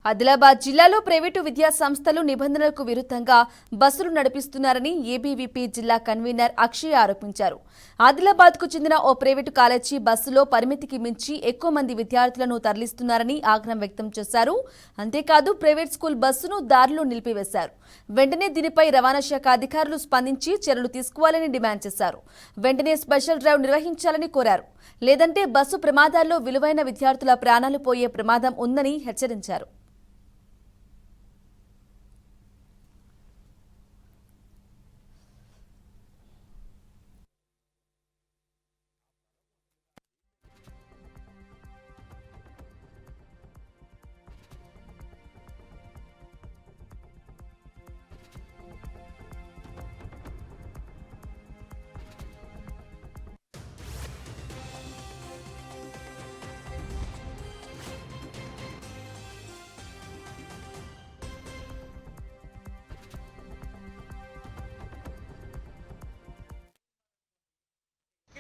ఆదిలాబాద్ జిల్లాలో ప్రైవేటు విద్యా సంస్థలు నిబంధనలకు విరుద్ధంగా బస్సులు నడిపిస్తున్నారని ఏబీవీపీ జిల్లా కన్వీనర్ అక్షయ్ ఆరోపించారు. ఆదిలాబాద్కు చెందిన ఓ ప్రైవేటు కాలేజీ బస్సులో పరిమితికి మించి ఎక్కువ మంది విద్యార్థులను తరలిస్తున్నారని ఆగ్రహం వ్యక్తం చేశారు. అంతేకాదు ప్రైవేట్ స్కూల్ బస్సును దారిలో నిలిపివేశారు. వెంటనే దీనిపై రవాణా శాఖ అధికారులు స్పందించి చర్యలు తీసుకోవాలని డిమాండ్ చేశారు. వెంటనే స్పెషల్ డ్రైవ్ నిర్వహించాలని కోరారు. లేదంటే బస్సు ప్రమాదాల్లో విలువైన విద్యార్థుల ప్రాణాలు పోయే ప్రమాదం ఉందని హెచ్చరించారు.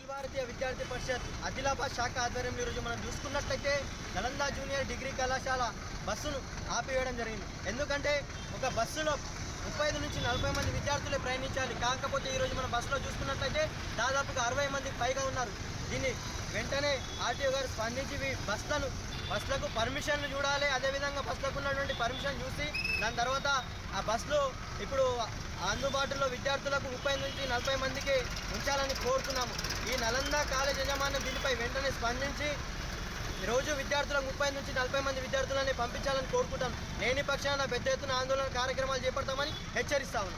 భారతీయ విద్యార్థి పరిషత్ ఆదిలాబాద్ శాఖ ఆధ్వర్యంలో ఈరోజు మనం చూసుకున్నట్లయితే నలంద జూనియర్ డిగ్రీ కళాశాల బస్సును ఆపివేయడం జరిగింది. ఎందుకంటే ఒక బస్సులో 35 నుంచి 40 మంది విద్యార్థులే ప్రయాణించాలి. కాకపోతే ఈరోజు మన బస్సులో చూసుకున్నట్లయితే దాదాపుగా 60 మందికి పైగా ఉన్నారు. దీన్ని వెంటనే ఆర్టీఓ గారు స్పందించి బస్సులకు పర్మిషన్లు చూడాలి. అదేవిధంగా బస్సులకు ఉన్నటువంటి పర్మిషన్ చూసి దాని తర్వాత ఆ బస్సులో ఇప్పుడు అందుబాటులో విద్యార్థులకు 30 నుంచి 40 మందికి ఉంచాలని కోరుతున్నాము. ఈ నలంద కాలేజ్ యజమాని దీనిపై వెంటనే స్పందించి రోజు విద్యార్థులకు 30 నుంచి 40 మంది విద్యార్థులని పంపించాలని కోరుకుంటాం. లేని పక్షాన పెద్ద ఎత్తున ఆందోళన కార్యక్రమాలు చేపడతామని హెచ్చరిస్తాము.